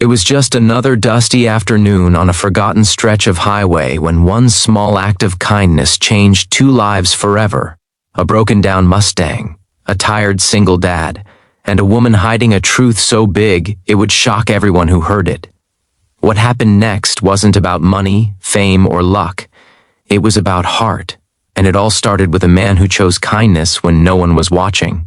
It was just another dusty afternoon on a forgotten stretch of highway when one small act of kindness changed two lives forever. A broken-down Mustang, a tired single dad, and a woman hiding a truth so big it would shock everyone who heard it. What happened next wasn't about money, fame, or luck. It was about heart, and it all started with a man who chose kindness when no one was watching.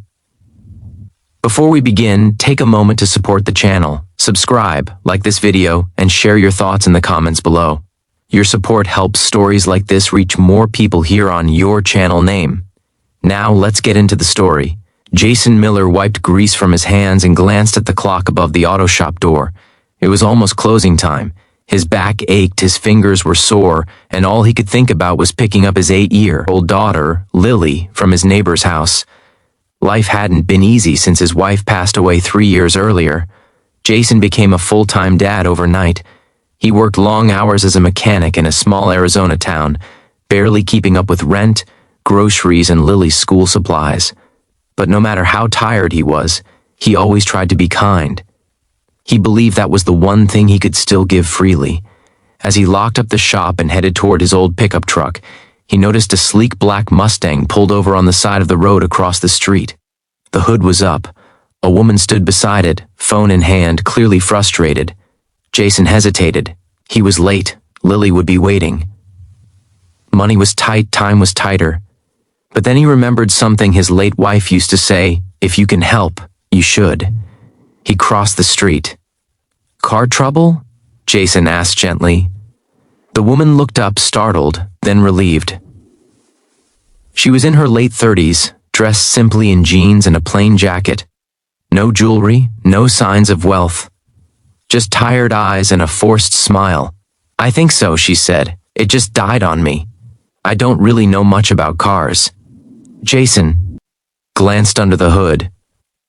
Before we begin, take a moment to support the channel, subscribe, like this video, and share your thoughts in the comments below. Your support helps stories like this reach more people here on your channel name. Now let's get into the story. Jason Miller wiped grease from his hands and glanced at the clock above the auto shop door. It was almost closing time. His back ached, his fingers were sore, and all he could think about was picking up his 8-year-old daughter, Lily, from his neighbor's house. Life hadn't been easy since his wife passed away 3 years earlier. Jason became a full-time dad overnight. He worked long hours as a mechanic in a small Arizona town, barely keeping up with rent, groceries, and Lily's school supplies. But no matter how tired he was, he always tried to be kind. He believed that was the one thing he could still give freely. As he locked up the shop and headed toward his old pickup truck, he noticed a sleek black Mustang pulled over on the side of the road across the street. The hood was up. A woman stood beside it, phone in hand, clearly frustrated. Jason hesitated. He was late. Lily would be waiting. Money was tight, time was tighter. But then he remembered something his late wife used to say, "If you can help, you should." He crossed the street. "Car trouble?" Jason asked gently. The woman looked up, startled, then relieved. She was in her late 30s, dressed simply in jeans and a plain jacket. No jewelry, no signs of wealth. Just tired eyes and a forced smile. "I think so," she said. "It just died on me. I don't really know much about cars." Jason glanced under the hood.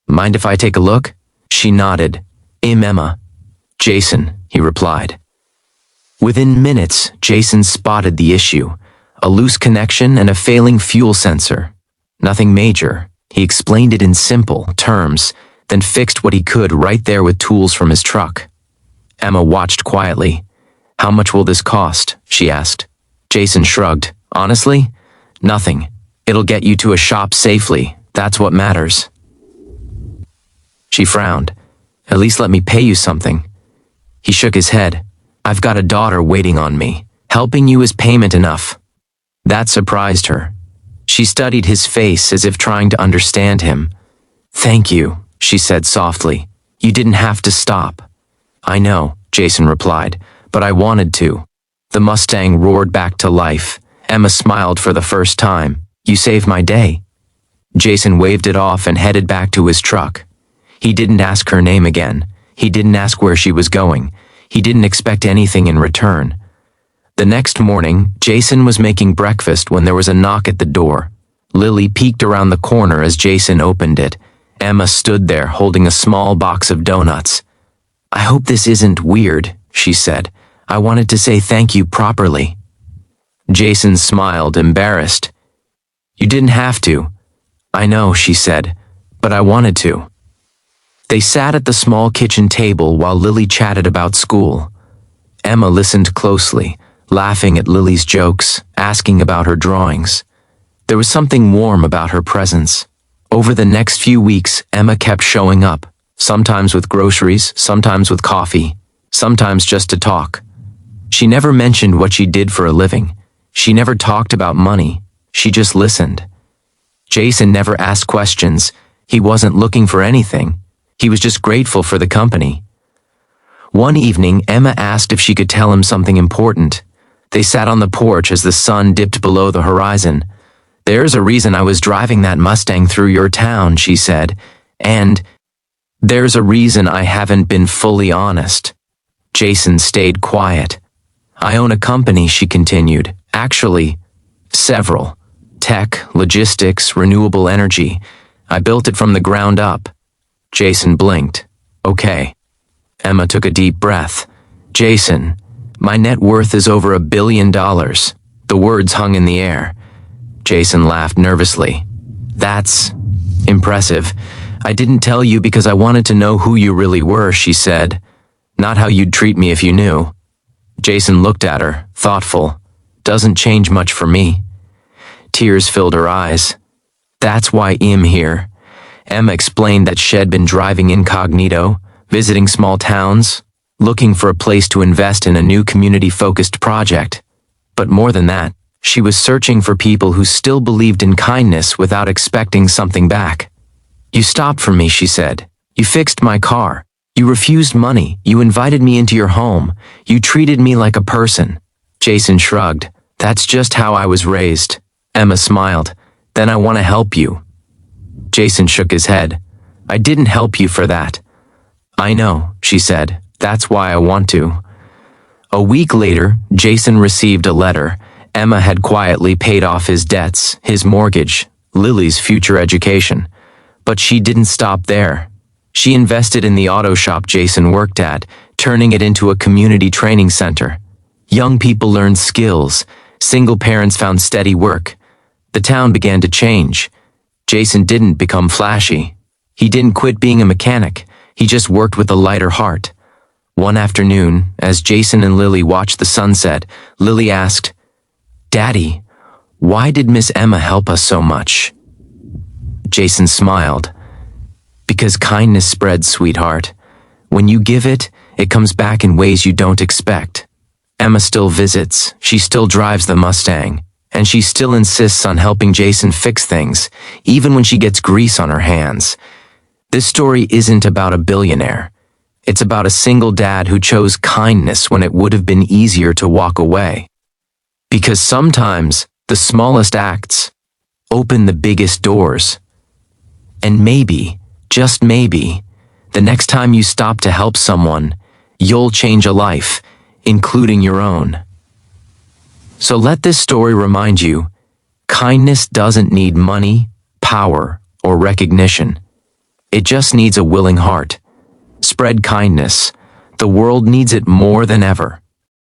"Mind if I take a look?" She nodded. Emma." "Jason," he replied. Within minutes, Jason spotted the issue. A loose connection and a failing fuel sensor. Nothing major. He explained it in simple terms, then fixed what he could right there with tools from his truck. Emma watched quietly. "How much will this cost?" she asked. Jason shrugged. "Honestly, nothing. It'll get you to a shop safely. That's what matters." She frowned. "At least let me pay you something." He shook his head. "I've got a daughter waiting on me. Helping you is payment enough." That surprised her. She studied his face as if trying to understand him. "Thank you," she said softly. "You didn't have to stop." "I know," Jason replied, "but I wanted to." The Mustang roared back to life. Emma smiled for the first time. "You saved my day." Jason waved it off and headed back to his truck. He didn't ask her name again. He didn't ask where she was going. He didn't expect anything in return. The next morning, Jason was making breakfast when there was a knock at the door. Lily peeked around the corner as Jason opened it. Emma stood there holding a small box of donuts. "I hope this isn't weird," she said. "I wanted to say thank you properly." Jason smiled, embarrassed. "You didn't have to." "I know," she said, "but I wanted to." They sat at the small kitchen table while Lily chatted about school. Emma listened closely, laughing at Lily's jokes, asking about her drawings. There was something warm about her presence. Over the next few weeks, Emma kept showing up, sometimes with groceries, sometimes with coffee, sometimes just to talk. She never mentioned what she did for a living. She never talked about money. She just listened. Jason never asked questions. He wasn't looking for anything. He was just grateful for the company. One evening, Emma asked if she could tell him something important. They sat on the porch as the sun dipped below the horizon. "There's a reason I was driving that Mustang through your town," she said. "And there's a reason I haven't been fully honest." Jason stayed quiet. "I own a company," she continued. "Actually, several. Tech, logistics, renewable energy. I built it from the ground up." Jason blinked. "Okay." Emma took a deep breath. "Jason, my net worth is over $1 billion. The words hung in the air. Jason laughed nervously. "That's impressive. I didn't tell you because I wanted to know who you really were," she said. Not how you'd treat me if you knew. Jason looked at her, thoughtful. Doesn't change much for me. Tears filled her eyes. That's why I'm here. Emma explained that she'd been driving incognito, visiting small towns, looking for a place to invest in a new community-focused project. But more than that, she was searching for people who still believed in kindness without expecting something back. You stopped for me, she said. You fixed my car. You refused money. You invited me into your home. You treated me like a person. Jason shrugged. That's just how I was raised. Emma smiled. Then I want to help you. Jason shook his head. I didn't help you for that. I know, she said. That's why I want to. A week later, Jason received a letter. Emma had quietly paid off his debts, his mortgage, Lily's future education. But she didn't stop there. She invested in the auto shop Jason worked at, turning it into a community training center. Young people learned skills. Single parents found steady work. The town began to change. Jason didn't become flashy. He didn't quit being a mechanic. He just worked with a lighter heart. One afternoon, as Jason and Lily watched the sunset, Lily asked, Daddy, why did Miss Emma help us so much? Jason smiled. Because kindness spreads, sweetheart. When you give it, it comes back in ways you don't expect. Emma still visits, she still drives the Mustang, and she still insists on helping Jason fix things, even when she gets grease on her hands. This story isn't about a billionaire. It's about a single dad who chose kindness when it would have been easier to walk away. Because sometimes the smallest acts open the biggest doors. And maybe, just maybe, the next time you stop to help someone, you'll change a life, including your own. So let this story remind you, kindness doesn't need money, power, or recognition. It just needs a willing heart. Spread kindness. The world needs it more than ever.